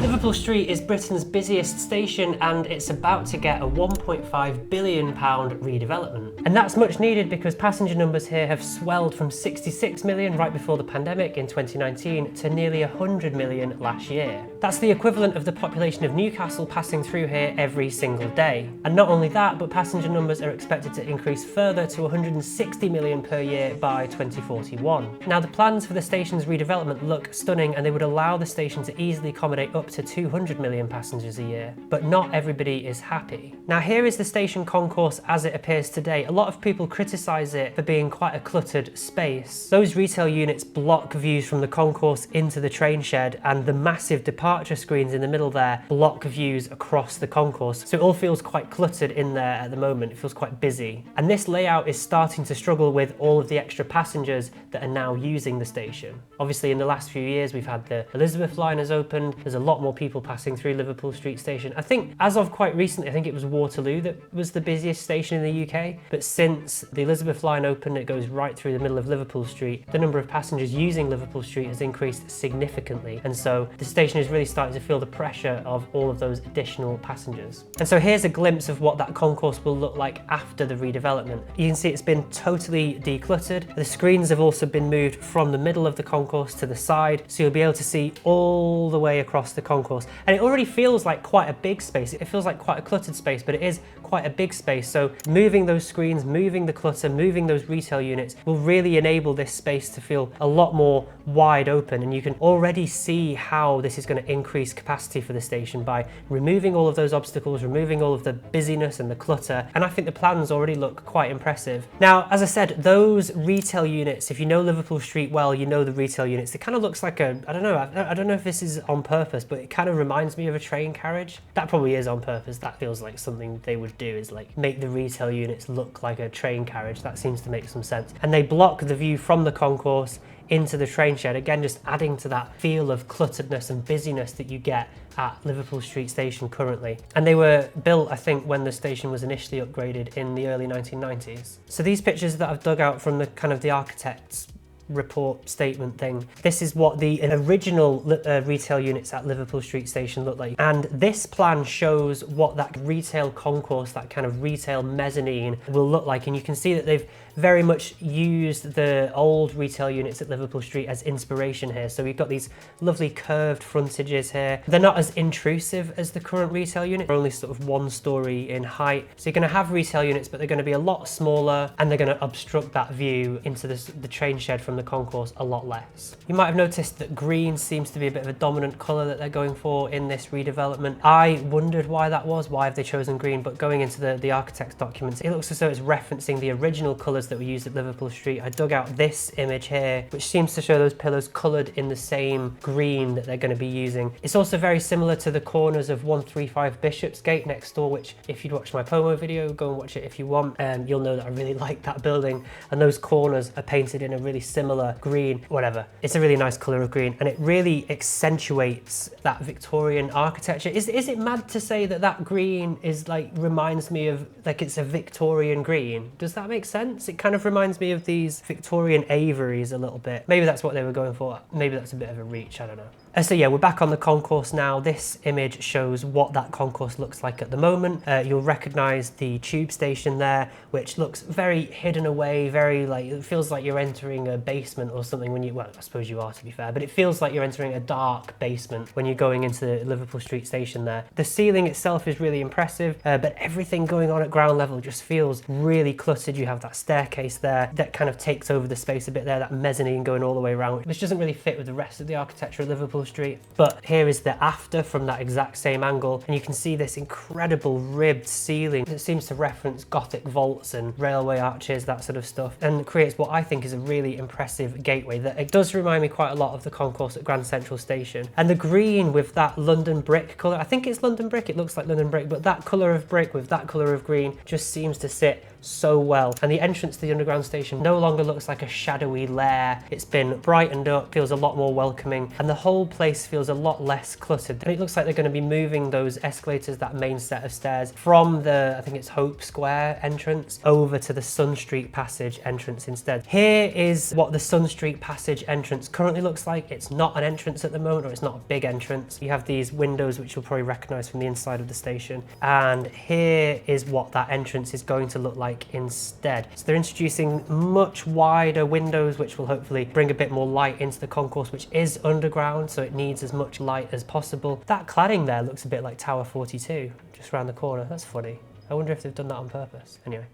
Liverpool Street is Britain's busiest station and it's about to get a £1.5 billion redevelopment. And that's much needed because passenger numbers here have swelled from 66 million right before the pandemic in 2019 to nearly 100 million last year. That's the equivalent of the population of Newcastle passing through here every single day. And not only that, but passenger numbers are expected to increase further to 160 million per year by 2041. Now the plans for the station's redevelopment look stunning and they would allow the station to easily accommodate up to 200 million passengers a year, but not everybody is happy. Now here is the station concourse as it appears today. A lot of people criticise it for being quite a cluttered space. Those retail units block views from the concourse into the train shed, and the massive departure screens in the middle there block views across the concourse. So it all feels quite cluttered in there at the moment. It feels quite busy. And this layout is starting to struggle with all of the extra passengers that are now using the station. Obviously in the last few years we've had the Elizabeth line has opened. There's a lot more people passing through Liverpool Street station. I think as of quite recently, I think it was Waterloo that was the busiest station in the UK. But since the Elizabeth line opened, it goes right through the middle of Liverpool Street. The number of passengers using Liverpool Street has increased significantly. And so the station is really starting to feel the pressure of all of those additional passengers. And so here's a glimpse of what that concourse will look like after the redevelopment. You can see it's been totally decluttered. The screens have also been moved from the middle of the concourse to the side. So you'll be able to see all the way across the concourse. And it already feels like quite a big space. It feels like quite a cluttered space, but it is quite a big space. So moving those screens, moving the clutter, moving those retail units will really enable this space to feel a lot more wide open. And you can already see how this is going to increase capacity for the station by removing all of those obstacles, removing all of the busyness and the clutter. And I think the plans already look quite impressive. Now, as I said, those retail units, if you know Liverpool Street well, you know the retail units. It kind of looks like I don't know if this is on purpose, but it kind of reminds me of a train carriage. That probably is on purpose. That feels like something they would do, is like make the retail units look like a train carriage. That seems to make some sense. And they block the view from the concourse into the train shed, again just adding to that feel of clutteredness and busyness that you get at Liverpool Street Station currently. And they were built, I think, when the station was initially upgraded in the early 1990s. So these pictures that I've dug out from the kind of the architect's report statement thing. This is what the original retail units at Liverpool Street Station look like. And this plan shows what that retail concourse, that kind of retail mezzanine will look like. And you can see that they've very much used the old retail units at Liverpool Street as inspiration here. So we've got these lovely curved frontages here. They're not as intrusive as the current retail unit. They're only sort of 1 story in height. So you're going to have retail units, but they're going to be a lot smaller and they're going to obstruct that view into the train shed from the concourse a lot less. You might have noticed that green seems to be a bit of a dominant colour that they're going for in this redevelopment. I wondered why that was. Why have they chosen green? But going into the architect's documents, it looks as though it's referencing the original colours that were used at Liverpool Street. I dug out this image here, which seems to show those pillars coloured in the same green that they're going to be using. It's also very similar to the corners of 135 Bishopsgate next door, which if you'd watched my Pomo video, go and watch it if you want. You'll know that I really like that building. And those corners are painted in a really similar green, whatever. It's a really nice colour of green and it really accentuates that Victorian architecture. Is it mad to say that that green is like, reminds me of, like it's a Victorian green? Does that make sense? It kind of reminds me of these Victorian aviaries a little bit. Maybe that's what they were going for. Maybe that's a bit of a reach, I don't know. So yeah, we're back on the concourse now. This image shows what that concourse looks like at the moment. You'll recognise the tube station there, which looks very hidden away, very like, it feels like you're entering a basement or something when you, well, I suppose you are to be fair, but it feels like you're entering a dark basement when you're going into the Liverpool Street Station there. The ceiling itself is really impressive, but everything going on at ground level just feels really cluttered. You have that staircase there that kind of takes over the space a bit there, that mezzanine going all the way around, which doesn't really fit with the rest of the architecture of Liverpool Street. But here is the after from that exact same angle, and you can see this incredible ribbed ceiling. It seems to reference Gothic vaults and railway arches, that sort of stuff, and creates what I think is a really impressive gateway that it does remind me quite a lot of the concourse at Grand Central Station. And the green with that London brick colour, I think it's London brick, it looks like London brick, but that colour of brick with that colour of green just seems to sit so well. And the entrance to the underground station no longer looks like a shadowy lair. It's been brightened up, feels a lot more welcoming, and the whole place feels a lot less cluttered. And it looks like they're going to be moving those escalators, that main set of stairs, from the, I think it's Hope Square entrance, over to the Sun Street Passage entrance instead. Here is what the Sun Street Passage entrance currently looks like. It's not an entrance at the moment, or it's not a big entrance. You have these windows which you'll probably recognize from the inside of the station. And here is what that entrance is going to look like instead. So they're introducing much wider windows, which will hopefully bring a bit more light into the concourse, which is underground, so it needs as much light as possible. That cladding there looks a bit like Tower 42, just around the corner. That's funny. I wonder if they've done that on purpose. Anyway.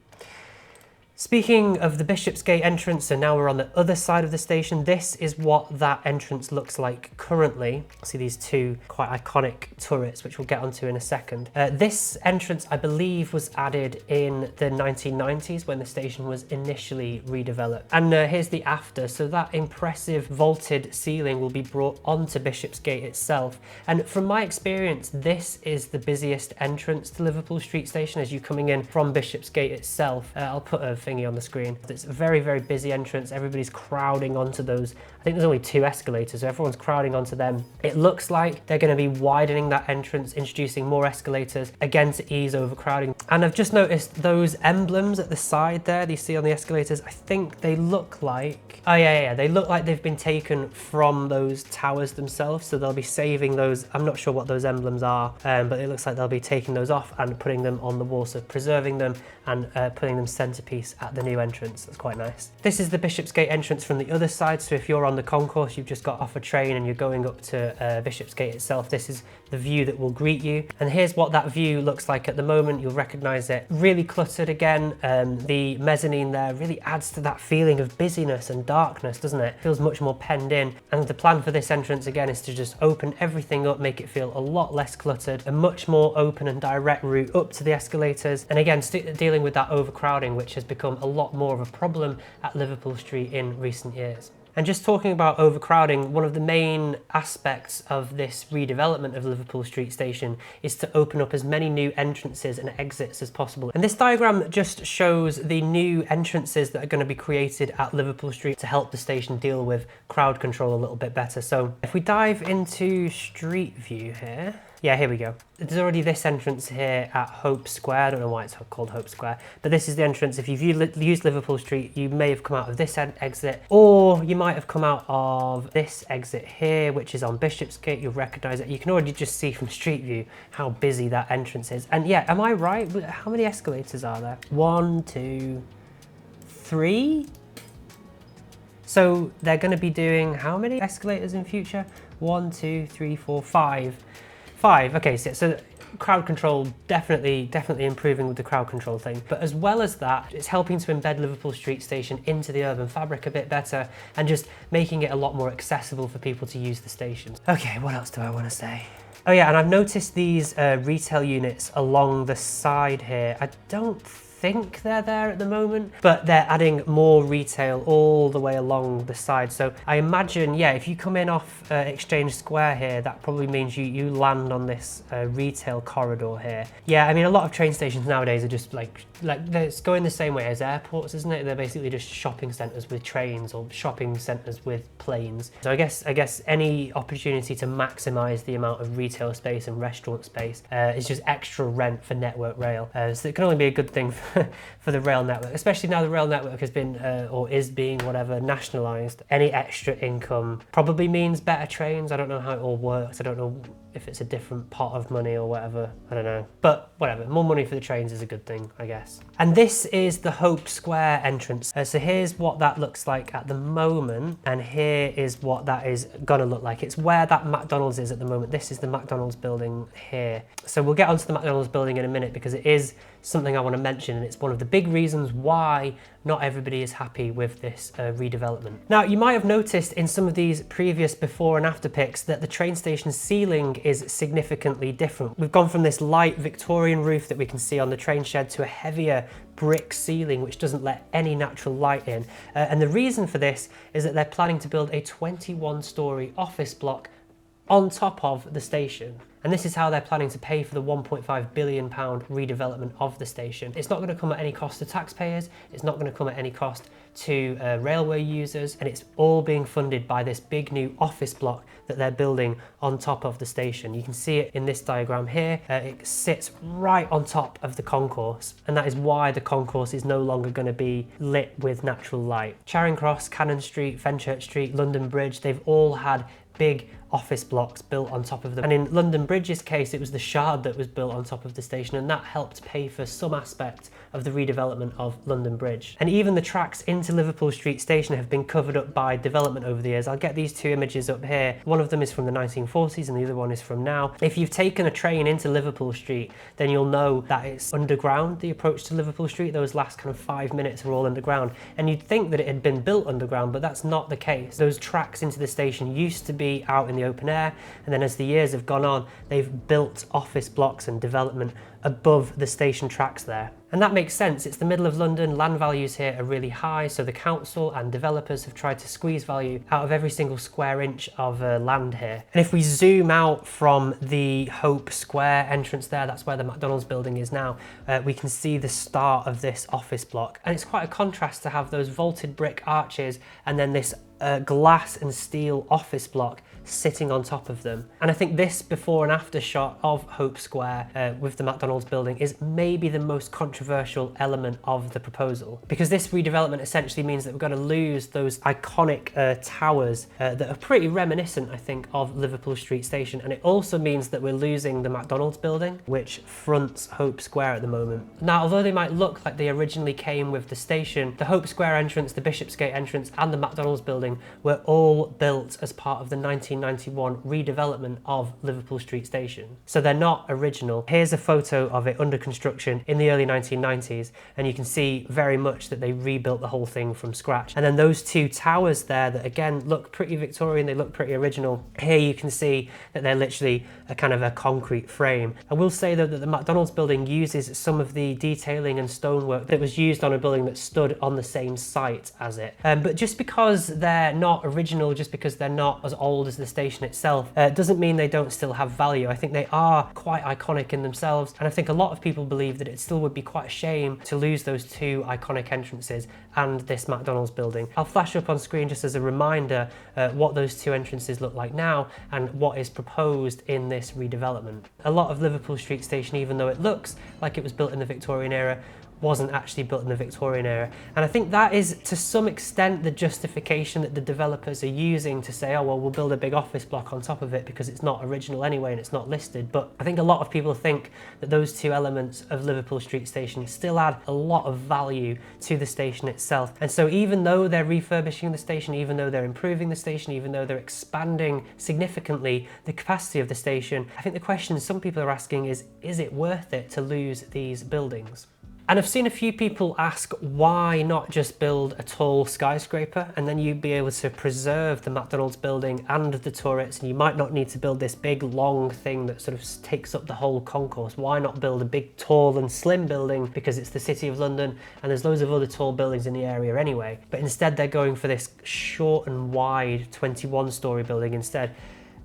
Speaking of the Bishopsgate entrance, so now we're on the other side of the station. This is what that entrance looks like currently. See these two quite iconic turrets, which we'll get onto in a second. This entrance, I believe, was added in the 1990s when the station was initially redeveloped. And here's the after. So that impressive vaulted ceiling will be brought onto Bishopsgate itself. And from my experience, this is the busiest entrance to Liverpool Street Station as you're coming in from Bishopsgate itself. I'll put a thingy on the screen. It's a very, very busy entrance. Everybody's crowding onto those. I think there's only 2 escalators, so everyone's crowding onto them. It looks like they're going to be widening that entrance, introducing more escalators, again to ease overcrowding. And I've just noticed those emblems at the side there that you see on the escalators. I think they look like, oh yeah, they look like they've been taken from those towers themselves, so they'll be saving those. I'm not sure what those emblems are, but it looks like they'll be taking those off and putting them on the wall, so preserving them and putting them centerpiece at the new entrance. That's quite nice. This is the Bishopsgate entrance from the other side, so if you're on the concourse, you've just got off a train and you're going up to Bishopsgate itself, this is the view that will greet you. And here's what that view looks like at the moment. You'll recognize it. Really cluttered again. The mezzanine there really adds to that feeling of busyness and darkness, doesn't it? Feels much more penned in. And the plan for this entrance again is to just open everything up, make it feel a lot less cluttered, a much more open and direct route up to the escalators. And again, dealing with that overcrowding, which has become a lot more of a problem at Liverpool Street in recent years. And just talking about overcrowding, one of the main aspects of this redevelopment of Liverpool Street Station is to open up as many new entrances and exits as possible. And this diagram just shows the new entrances that are going to be created at Liverpool Street to help the station deal with crowd control a little bit better. So if we dive into Street View here, yeah, here we go. There's already this entrance here at Hope Square. I don't know why it's called Hope Square, but this is the entrance. If you've used Liverpool Street, you may have come out of this exit, or you might have come out of this exit here, which is on Bishopsgate. You'll recognize it. You can already just see from Street View how busy that entrance is. And yeah, am I right? How many escalators are there? 1, 2, 3? So they're going to be doing how many escalators in future? 1, 2, 3, 4, 5. 5, okay, so crowd control definitely improving with the crowd control thing. But as well as that, it's helping to embed Liverpool Street Station into the urban fabric a bit better and just making it a lot more accessible for people to use the station. Okay, what else do I want to say? Oh yeah, and I've noticed these retail units along the side here. I don't think they're there at the moment, but they're adding more retail all the way along the side. So I imagine, yeah, if you come in off Exchange Square here, that probably means you land on this retail corridor here. Yeah, I mean, a lot of train stations nowadays are just like it's going the same way as airports, isn't it? They're basically just shopping centres with trains or shopping centres with planes. So I guess any opportunity to maximise the amount of retail space and restaurant space is just extra rent for Network Rail. So it can only be a good thing for the rail network, especially now the rail network has been or is being whatever nationalised. Any extra income probably means better trains. I don't know how it all works. I don't know if it's a different pot of money or whatever, I don't know. But whatever, more money for the trains is a good thing, I guess. And this is the Hope Square entrance. So here's what that looks like at the moment, and here is what that is gonna look like. It's where that McDonald's is at the moment. This is the McDonald's building here. So we'll get onto the McDonald's building in a minute because it is something I want to mention, and it's one of the big reasons why not everybody is happy with this redevelopment. Now, you might have noticed in some of these previous before and after pics that the train station ceiling is significantly different. We've gone from this light Victorian roof that we can see on the train shed to a heavier brick ceiling which doesn't let any natural light in. And the reason for this is that they're planning to build a 21-storey office block on top of the station. And this is how they're planning to pay for the £1.5 billion redevelopment of the station. It's not going to come at any cost to taxpayers, it's not going to come at any cost to railway users, and it's all being funded by this big new office block that they're building on top of the station. You can see it in this diagram here. It sits right on top of the concourse, and that is why the concourse is no longer going to be lit with natural light. Charing Cross, Cannon Street, Fenchurch Street, London Bridge, they've all had big office blocks built on top of them. And in London Bridge's case, it was the Shard that was built on top of the station, and that helped pay for some aspect of the redevelopment of London Bridge. And even the tracks into Liverpool Street station have been covered up by development over the years. I'll get these two images up here. One of them is from the 1940s and the other one is from now. If you've taken a train into Liverpool Street, then you'll know that it's underground, the approach to Liverpool Street. Those last kind of 5 minutes are all underground. And you'd think that it had been built underground, but that's not the case. Those tracks into the station used to be out in the open air, and then as the years have gone on, they've built office blocks and development above the station tracks there. And that makes sense. It's the middle of London, land values here are really high, so the council and developers have tried to squeeze value out of every single square inch of land here. And if we zoom out from the Hope Square entrance there, that's where the McDonald's building is now, we can see the start of this office block. And it's quite a contrast to have those vaulted brick arches and then this glass and steel office block sitting on top of them. And I think this before and after shot of Hope Square with the McDonald's building is maybe the most controversial element of the proposal, because this redevelopment essentially means that we're going to lose those iconic towers that are pretty reminiscent, I think, of Liverpool Street Station. And it also means that we're losing the McDonald's building, which fronts Hope Square at the moment. Now, although they might look like they originally came with the station, the Hope Square entrance, the Bishopsgate entrance and the McDonald's building were all built as part of the 1991 redevelopment of Liverpool Street Station. So they're not original. Here's a photo of it under construction in the early 1990s, and you can see very much that they rebuilt the whole thing from scratch. And then those two towers there that again look pretty Victorian, they look pretty original. Here you can see that they're literally a kind of a concrete frame. I will say though that the McDonald's building uses some of the detailing and stonework that was used on a building that stood on the same site as it. But just because they're not original, just because they're not as old as the station itself, doesn't mean they don't still have value. I think they are quite iconic in themselves, and I think a lot of people believe that it still would be quite a shame to lose those two iconic entrances and this McDonald's building. I'll flash up on screen just as a reminder what those two entrances look like now and what is proposed in this redevelopment. A lot of Liverpool Street Station, even though it looks like it was built in the Victorian era, wasn't actually built in the Victorian era. And I think that is to some extent the justification that the developers are using to say, oh well, we'll build a big office block on top of it because it's not original anyway and it's not listed. But I think a lot of people think that those two elements of Liverpool Street Station still add a lot of value to the station itself. And so even though they're refurbishing the station, even though they're improving the station, even though they're expanding significantly the capacity of the station, I think the question some people are asking is it worth it to lose these buildings? And I've seen a few people ask why not just build a tall skyscraper and then you'd be able to preserve the McDonald's building and the turrets, and you might not need to build this big long thing that sort of takes up the whole concourse. Why not build a big tall and slim building because it's the City of London and there's loads of other tall buildings in the area anyway? But instead they're going for this short and wide 21-storey building instead.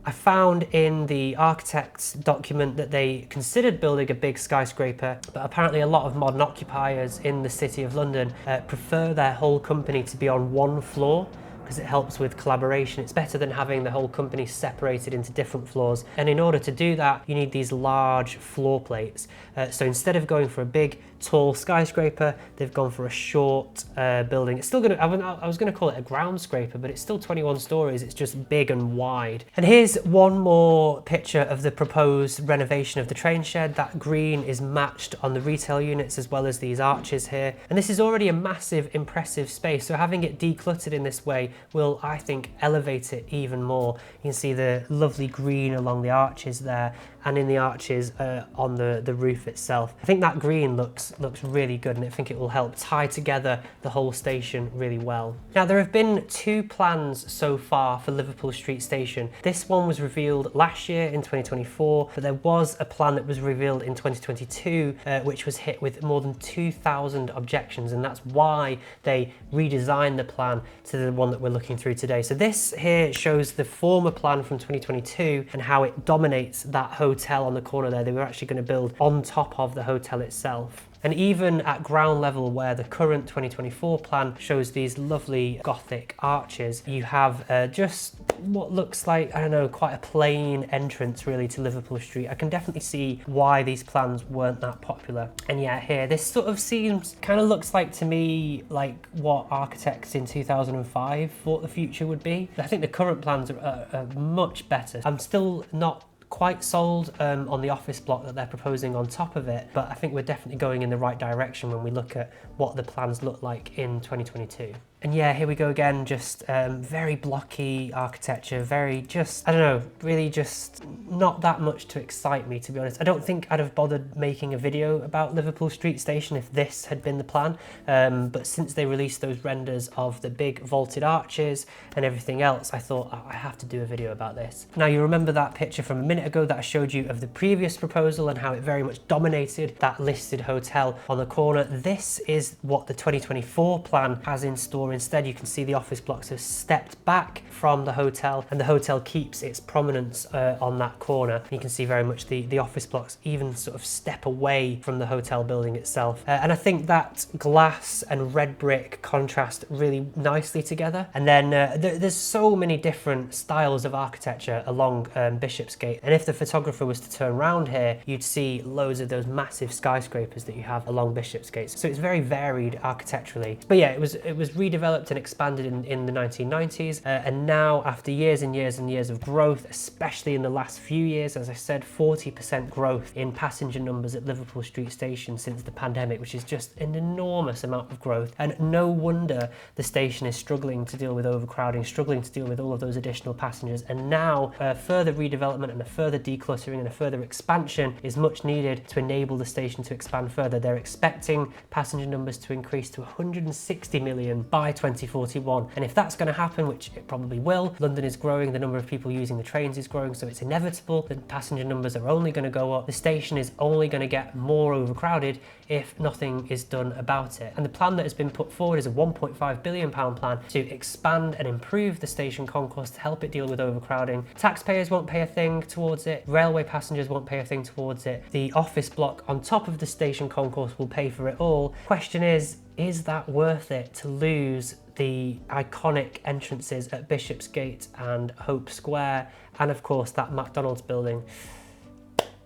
I found in the architect's document that they considered building a big skyscraper, but apparently a lot of modern occupiers in the City of London prefer their whole company to be on one floor because it helps with collaboration. It's better than having the whole company separated into different floors. And in order to do that, you need these large floor plates. So instead of going for a big, tall skyscraper, they've gone for a short building. It's still gonna, I was gonna call it a ground scraper, but it's still 21 stories. It's just big and wide. And here's one more picture of the proposed renovation of the train shed. That green is matched on the retail units as well as these arches here. And this is already a massive, impressive space. So having it decluttered in this way will, I think, elevate it even more. You can see the lovely green along the arches there, and in the arches on the roof itself. I think that green looks really good, and I think it will help tie together the whole station really well. Now, there have been 2 plans so far for Liverpool Street Station. This one was revealed last year in 2024, but there was a plan that was revealed in 2022 which was hit with more than 2,000 objections, and that's why they redesigned the plan to the one that we're looking through today. So this here shows the former plan from 2022 and how it dominates that hotel on the corner there. They were actually going to build on top of the hotel itself. And even at ground level, where the current 2024 plan shows these lovely Gothic arches, you have just what looks like, I don't know, quite a plain entrance really to Liverpool Street. I can definitely see why these plans weren't that popular. And yeah, here, this sort of seems, kind of looks like to me, like what architects in 2005 thought the future would be. I think the current plans are much better. I'm still not quite sold on the office block that they're proposing on top of it, but I think we're definitely going in the right direction when we look at what the plans look like in 2022. And yeah, here we go again, just very blocky architecture, very just, I don't know, really just not that much to excite me, to be honest. I don't think I'd have bothered making a video about Liverpool Street Station if this had been the plan, but since they released those renders of the big vaulted arches and everything else, I thought, oh, I have to do a video about this. Now, you remember that picture from a minute ago that I showed you of the previous proposal and how it very much dominated that listed hotel on the corner. This is what the 2024 plan has in store. Instead, you can see the office blocks have stepped back from the hotel, and the hotel keeps its prominence on that corner. You can see very much the office blocks even sort of step away from the hotel building itself. And I think that glass and red brick contrast really nicely together. And then there's so many different styles of architecture along Bishopsgate. And if the photographer was to turn around here, you'd see loads of those massive skyscrapers that you have along Bishopsgate. So it's very varied architecturally. But yeah, it was redeveloped and expanded in the 1990s, and now after years and years and years of growth, especially in the last few years, as I said, 40% growth in passenger numbers at Liverpool Street Station since the pandemic, which is just an enormous amount of growth. And no wonder the station is struggling to deal with overcrowding, struggling to deal with all of those additional passengers. And now further redevelopment and a further decluttering and a further expansion is much needed to enable the station to expand further. They're expecting passenger numbers to increase to 160 million by 2041. And if that's going to happen, which it probably will, London is growing, the number of people using the trains is growing, so it's inevitable that passenger numbers are only going to go up. The station is only going to get more overcrowded if nothing is done about it. And the plan that has been put forward is a £1.5 billion plan to expand and improve the station concourse to help it deal with overcrowding. Taxpayers won't pay a thing towards it, railway passengers won't pay a thing towards it, the office block on top of the station concourse will pay for it all. Question is that worth it to lose the iconic entrances at Bishopsgate and Hope Square, and of course that McDonald's building?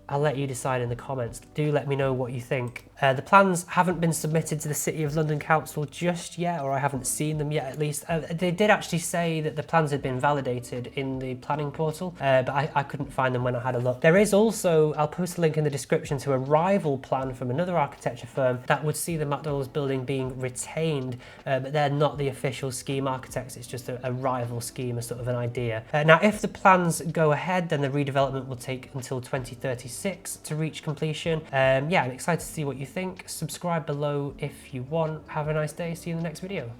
I'll let you decide in the comments. Do let me know what you think. The plans haven't been submitted to the City of London Council just yet, or I haven't seen them yet at least. They did actually say that the plans had been validated in the planning portal, but I couldn't find them when I had a look. There is also, I'll post a link in the description to a rival plan from another architecture firm that would see the McDonald's building being retained, but they're not the official scheme architects, it's just a rival scheme, a sort of an idea. Now, if the plans go ahead, then the redevelopment will take until 2036 to reach completion. Yeah, I'm excited to see what you think. Subscribe below if you want. Have a nice day. See you in the next video.